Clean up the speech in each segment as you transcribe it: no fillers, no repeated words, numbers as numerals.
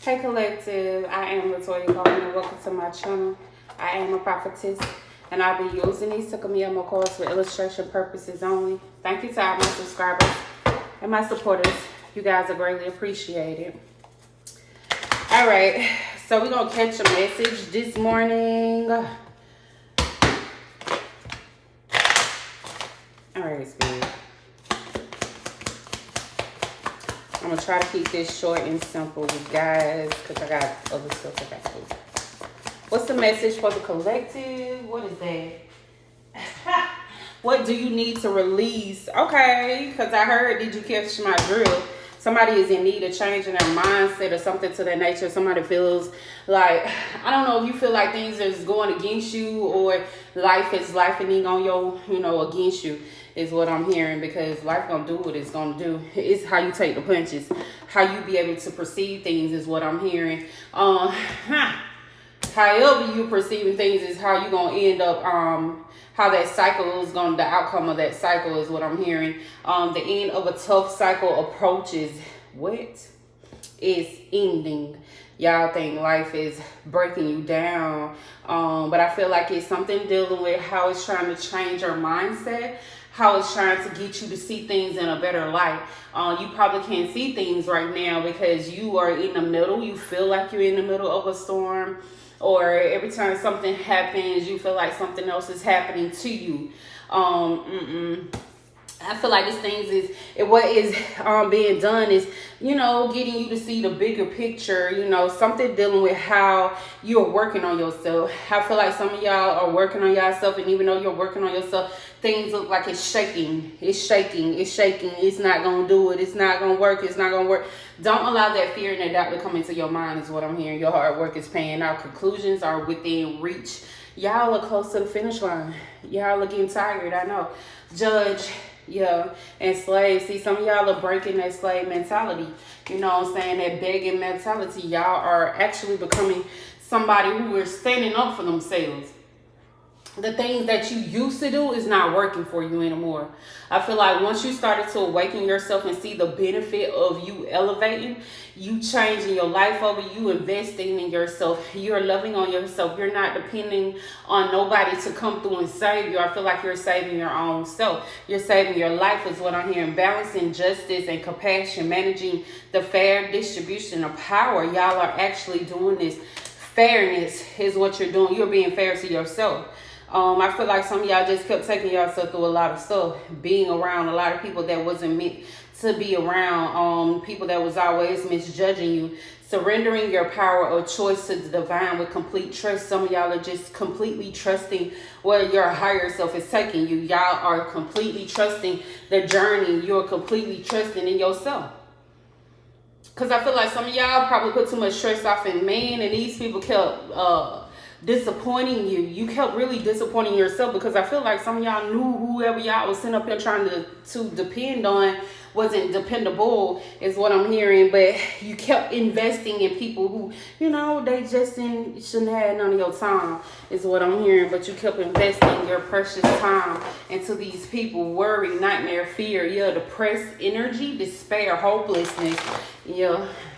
Hey collective, I am LaToya and welcome to my channel. I am a prophetess and I'll be using these Takamiya cards for illustration purposes only. Thank you to all my subscribers and my supporters. You guys are greatly appreciated. Alright, so we're going to catch a message this morning. Alright, Spirit. I'm going to try to keep this short and simple, you guys, because I got other stuff I got to do. What's the message for the collective? What is that? What do you need to release? Okay, because I heard, did you catch my drill? Somebody is in need of changing their mindset or something to that nature. Somebody feels like, I don't know if you feel like things is going against you or life is lifening on your, against you is what I'm hearing, because life gonna do what it's gonna do. It's how you take the punches. How you be able to perceive things is what I'm hearing. However you perceiving things is how you gonna end up, how that cycle is the outcome of that cycle is what I'm hearing. The end of a tough cycle approaches. What is ending? Y'all think life is breaking you down. But I feel like it's something dealing with how it's trying to change your mindset. How it's trying to get you to see things in a better light. You probably can't see things right now because you are in the middle. You feel like you're in the middle of a storm. Or every time something happens, you feel like something else is happening to you. I feel like these things what is being done is, getting you to see the bigger picture, something dealing with how you're working on yourself. I feel like some of y'all are working on yourself, and even though you're working on yourself, things look like it's shaking. It's shaking. It's shaking. It's not going to do it. It's not going to work. It's not going to work. Don't allow that fear and that doubt to come into your mind is what I'm hearing. Your hard work is paying out. Conclusions are within reach. Y'all are close to the finish line. Y'all are getting tired. I know. Judge. Yeah, and slave. See, some of y'all are breaking that slave mentality. You know what I'm saying? That begging mentality. Y'all are actually becoming somebody who is standing up for themselves. The things that you used to do is not working for you anymore. I feel like once you started to awaken yourself and see the benefit of you elevating, you changing your life over, you investing in yourself, you're loving on yourself, you're not depending on nobody to come through and save you. I feel like you're saving your own self. You're saving your life is what I'm hearing. Balancing justice and compassion, managing the fair distribution of power. Y'all are actually doing this. Fairness is what you're doing. You're being fair to yourself. I feel like some of y'all just kept taking yourself through a lot of stuff, being around a lot of people that wasn't meant to be around, people that was always misjudging you, surrendering your power or choice to the divine with complete trust. Some of y'all are just completely trusting where your higher self is taking you. Y'all are completely trusting the journey. You're completely trusting in yourself. Because I feel like some of y'all probably put too much stress off in man, and these people kept disappointing you. You kept really disappointing yourself, because I feel like some of y'all knew whoever y'all was sitting up here trying to depend on wasn't dependable is what I'm hearing. But you kept investing in people who, they just shouldn't have none of your time is what I'm hearing. But you kept investing your precious time into these people. Worry, nightmare, fear, depressed energy, despair, hopelessness.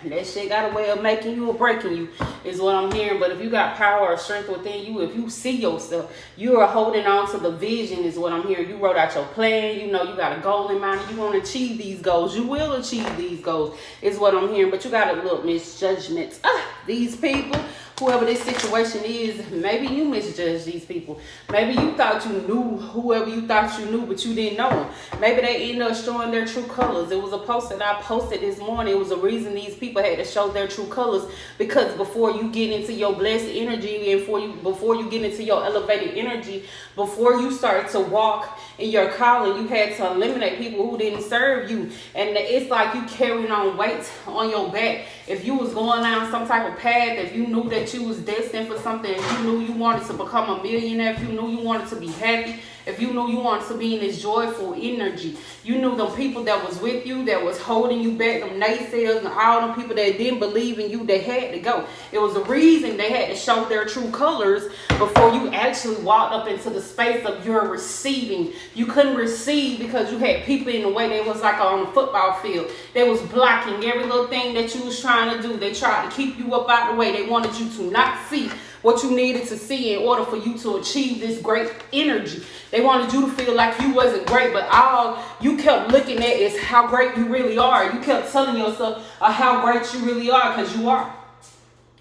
That shit got a way of making you or breaking you is what I'm hearing. But if you got power or strength within you, if you see yourself, you are holding on to the vision is what I'm hearing. You wrote out your plan. You got a goal in mind. You want to achieve these goals. You will achieve these goals is what I'm hearing. But you got to look, misjudgments. These people, whoever this situation is, maybe you misjudge these people. Maybe you thought you knew whoever you thought you knew, but you didn't know them. Maybe they ended up showing their true colors. It was a post that I posted this morning. It was a reason these people had to show their true colors, because before you get into your blessed energy and before you get into your elevated energy, before you start to walk in your calling, you had to eliminate people who didn't serve you. And it's like you carrying on weight on your back. If you was going down some type of path, if you knew that you was destined for something, if you knew you wanted to become a millionaire, if you knew you wanted to be happy, if you knew you wanted to be in this joyful energy, you knew the people that was with you, that was holding you back, them naysayers and all them people that didn't believe in you, they had to go. It was a reason they had to show their true colors before you actually walked up into the space of your receiving. You couldn't receive because you had people in the way. They was like on the football field. They was blocking every little thing that you was trying to do. They tried to keep you up out the way. They wanted you to not see what you needed to see in order for you to achieve this great energy. They wanted you to feel like you wasn't great, but all you kept looking at is how great you really are. You kept telling yourself how great you really are, because you are.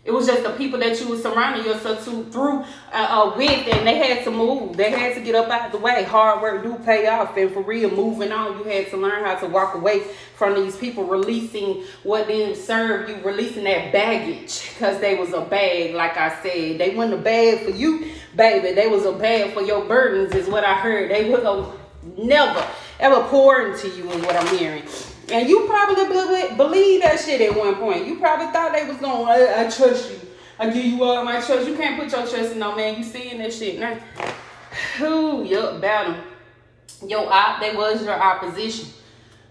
It was just the people that you were surrounding yourself through with, and they had to move. They had to get up out of the way. Hard work do pay off, and for real, moving on, you had to learn how to walk away from these people, releasing what didn't serve you, releasing that baggage, because they was a bag, like I said. They wasn't a bag for you, baby. They was a bag for your burdens, is what I heard. They would never, ever pour into you, is what I'm hearing. And you probably believe that shit at one point. You probably thought they was going, I trust you. I give you all my trust. You can't put your trust in no man. You seeing that shit now. Who, yup, battle. They was your opposition.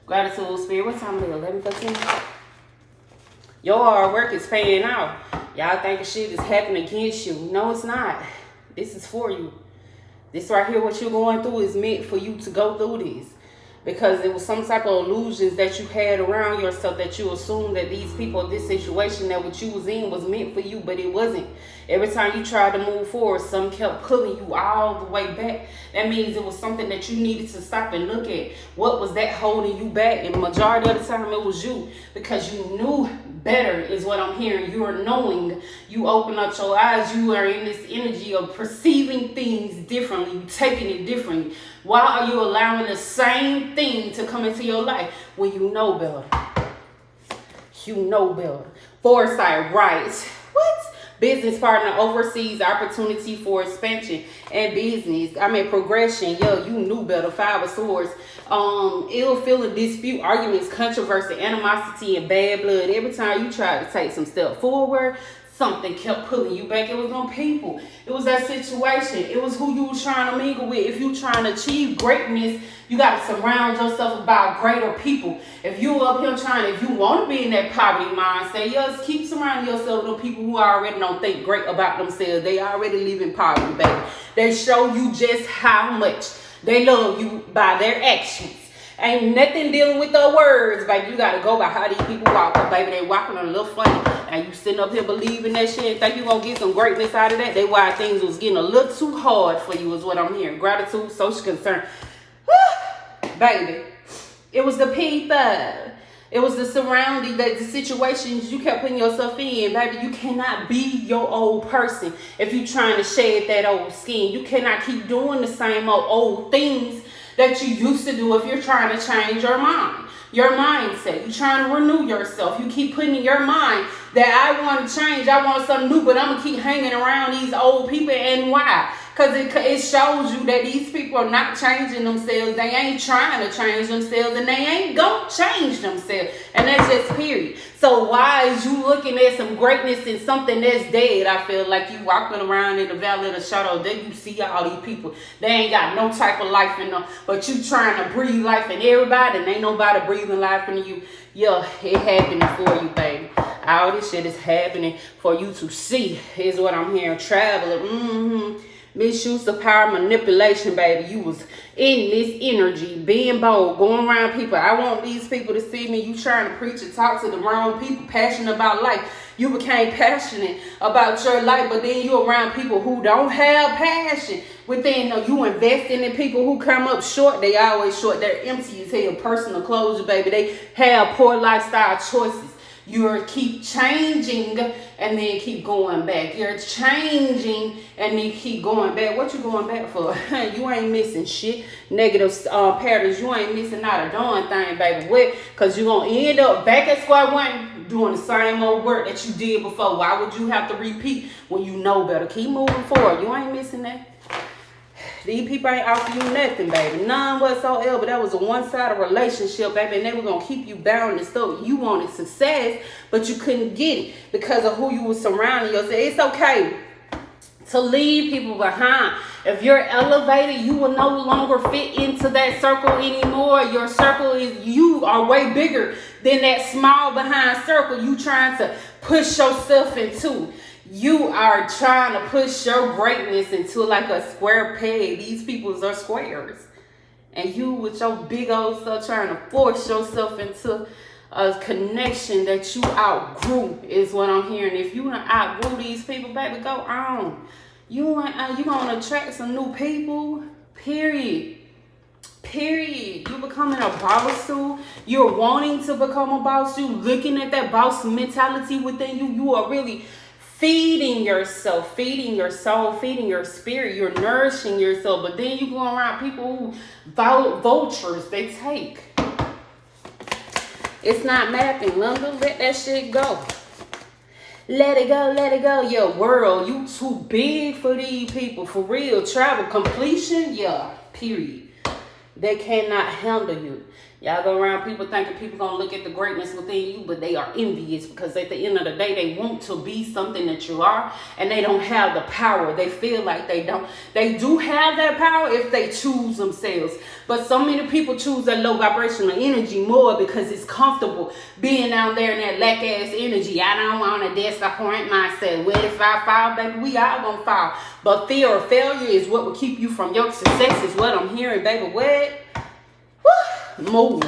Gratitude, spirit. What time is it? 11:15? Your hard work is paying out. Y'all thinking shit is happening against you. No, it's not. This is for you. This right here, what you're going through, is meant for you to go through this. Because it was some type of illusions that you had around yourself, that you assumed that these people, this situation that what you was in was meant for you, but it wasn't. Every time you tried to move forward, some kept pulling you all the way back. That means it was something that you needed to stop and look at. What was that holding you back? And the majority of the time it was you, because you knew better, is what I'm hearing. You are knowing. You open up your eyes. You are in this energy of perceiving things differently. You taking it differently. Why are you allowing the same thing to come into your life when you know better? You know better. Foresight, right? What? Business partner oversees opportunity for expansion and business. Progression. Yo, you knew better. 5 of Swords. Ill feeling, dispute, arguments, controversy, animosity, and bad blood. Every time you tried to take some step forward, something kept pulling you back. It was on people. It was that situation. It was who you was trying to mingle with. If you trying to achieve greatness, you got to surround yourself about greater people. If you up here if you want to be in that poverty mindset, just keep surrounding yourself with people who already don't think great about themselves. They already live in poverty, baby. They show you just how much they love you by their actions. Ain't nothing dealing with the words, baby. You gotta go by how these people walk, baby. They walking a little funny, and you sitting up here believing that shit and think you gonna get some greatness out of that. They why things was getting a little too hard for you, is what I'm hearing. Gratitude, social concern, baby. It was the people. It was the surrounding, the situations you kept putting yourself in, baby. You cannot be your old person if you trying to shed that old skin. You cannot keep doing the same old things that you used to do if you're trying to change your mind, your mindset. You're trying to renew yourself. You keep putting in your mind that I want to change, I want something new, but I'm going to keep hanging around these old people. And why? Because it shows you that these people are not changing themselves. They ain't trying to change themselves, and they ain't going to change themselves. And that's just period. So why is you looking at some greatness in something that's dead? I feel like you walking around in the valley of the shadow. Then you see all these people. They ain't got no type of life in them, but you trying to breathe life in everybody, and ain't nobody breathing life into you. Yeah, it happening for you, baby. All this shit is happening for you to see, is what I'm hearing. Traveler, misuse of power, manipulation, baby. You was in this energy, being bold, going around people. I want these people to see me. You trying to preach and talk to the wrong people, passionate about life. You became passionate about your life, but then you around people who don't have passion within. You investing in people who come up short. They always short. They're empty as hell. Personal closure, baby. They have poor lifestyle choices. You keep changing and then keep going back. You're changing and then keep going back. What you going back for? You ain't missing shit. Negative patterns. You ain't missing not a darn thing, baby. What? Because you're going to end up back at square one doing the same old work that you did before. Why would you have to repeat when you know better? Keep moving forward. You ain't missing that. These people ain't offer you nothing, baby. None whatsoever. That was a one-sided relationship, baby. And they were going to keep you bound and stuff. You wanted success, but you couldn't get it because of who you were surrounding yourself. It's okay to leave people behind. If you're elevated, you will no longer fit into that circle anymore. Your circle is, you are way bigger than that small behind circle you trying to push yourself into. You are trying to push your greatness into like a square peg. These people are squares. And you with your big old stuff trying to force yourself into a connection that you outgrew is what I'm hearing. If you outgrew these people, baby, go on. You gonna attract some new people. Period. You becoming a boss too. You're wanting to become a boss. You looking at that boss mentality within you. You are really feeding yourself, feeding your soul, feeding your spirit. You're nourishing yourself. But then you go around people who vultures. They take. It's not mapping. Let that shit go. Let it go, let it go. Your world, you too big for these people. For real. Travel completion, yeah, period. They cannot handle you. Y'all go around people thinking people gonna look at the greatness within you, but they are envious because at the end of the day, they want to be something that you are, and they don't have the power. They feel like they don't. They do have that power if they choose themselves. But so many people choose that low vibrational energy more because it's comfortable being out there in that lack ass energy. I don't want to disappoint myself. Well, if I fall, baby, we all gonna fall. But fear of failure is what will keep you from your success, is what I'm hearing, baby. What? Move.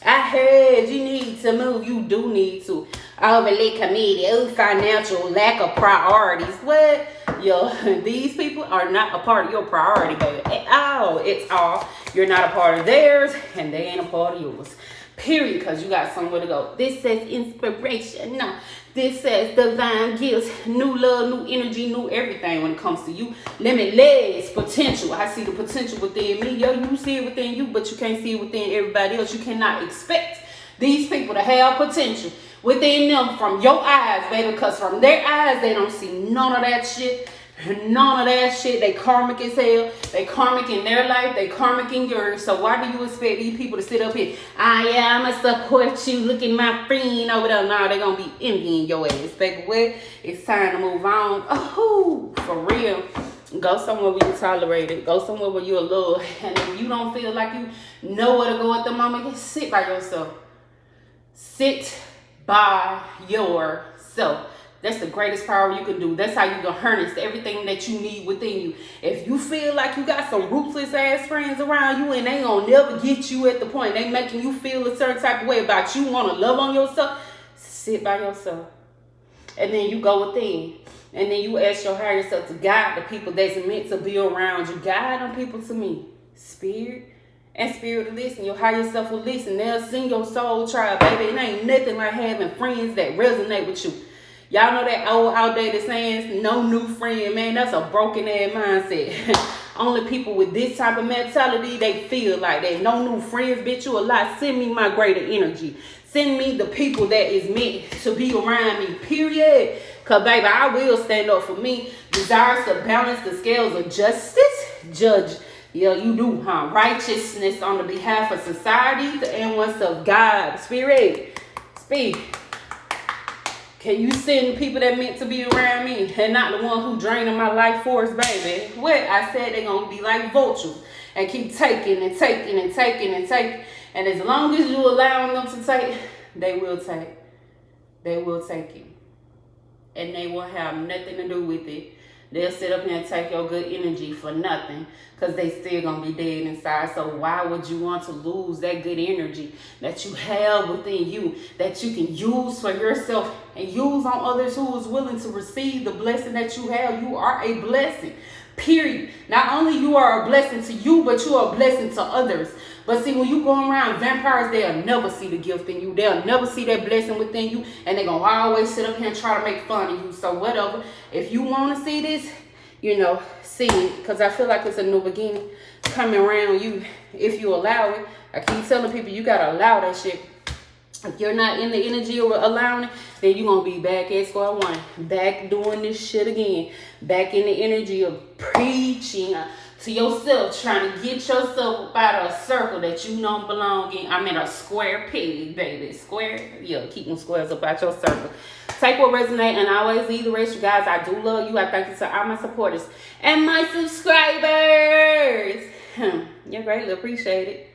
I heard you need to move. You do need to. Overly committed. Financial lack of priorities. What? Yo, these people are not a part of your priority, baby. At all. It's all. You're not a part of theirs, and they ain't a part of yours. Period. Because you got somewhere to go. This says inspiration. No. This says divine gifts, new love, new energy, new everything when it comes to you. Limitless potential. I see the potential within me. Yo, you see it within you, but you can't see it within everybody else. You cannot expect these people to have potential within them from your eyes, baby, because from their eyes, they don't see none of that shit. None of that shit. They karmic as hell. They karmic in their life. They karmic in yours. So why do you expect these people to sit up here? I'ma support you. Look at my friend over there. Nah, they gonna be envying your ass, baby. What? It's time to move on. Oh, for real. Go somewhere where you tolerate it. Go somewhere where you're loved. And if you don't feel like you know where to go at the moment, just sit by yourself. Sit by yourself. That's the greatest power you can do. That's how you can harness everything that you need within you. If you feel like you got some ruthless ass friends around you and they gonna never get you at the point, they making you feel a certain type of way about you want to love on yourself, sit by yourself. And then you go within. And then you ask your higher self to guide the people that's meant to be around you. Guide them people to me. Spirit. And spirit will listen. Your higher self will listen. They'll sing your soul tribe, baby. It ain't nothing like having friends that resonate with you. Y'all know that old outdated saying, no new friend, man, that's a broken ass mindset. Only people with this type of mentality, they feel like that. No new friends, bitch, you a lot. Send me my greater energy. Send me the people that is meant to be around me, period. Because, baby, I will stand up for me. Desires to balance the scales of justice. Judge. Yeah, you do, huh? Righteousness on the behalf of society and what's of God. Spirit. Speak. Can you send people that meant to be around me and not the one who draining my life force, baby? What? I said they're going to be like vultures and keep taking and taking and taking and taking. And as long as you allowing them to take, they will take. They will take you. And they will have nothing to do with it. They'll sit up here and take your good energy for nothing because they still going to be dead inside. So why would you want to lose that good energy that you have within you that you can use for yourself and use on others who is willing to receive the blessing that you have? You are a blessing, period. Not only you are a blessing to you, but you are a blessing to others. But see, when you go around vampires, they'll never see the gift in you. They'll never see that blessing within you. And they're going to always sit up here and try to make fun of you. So whatever. If you want to see this, you know, see it. Because I feel like it's a new beginning coming around you if you allow it. I keep telling people you got to allow that shit. If you're not in the energy of allowing it, then you're going to be back at square one. Back doing this shit again. Back in the energy of preaching to yourself, trying to get yourself up out of a circle that you don't belong in. I'm in a square peg, baby. Square? Yeah, keep them squares up out your circle. Take what resonate and always leave the rest. You guys, I do love you. I thank you to all my supporters and my subscribers. You're greatly appreciated.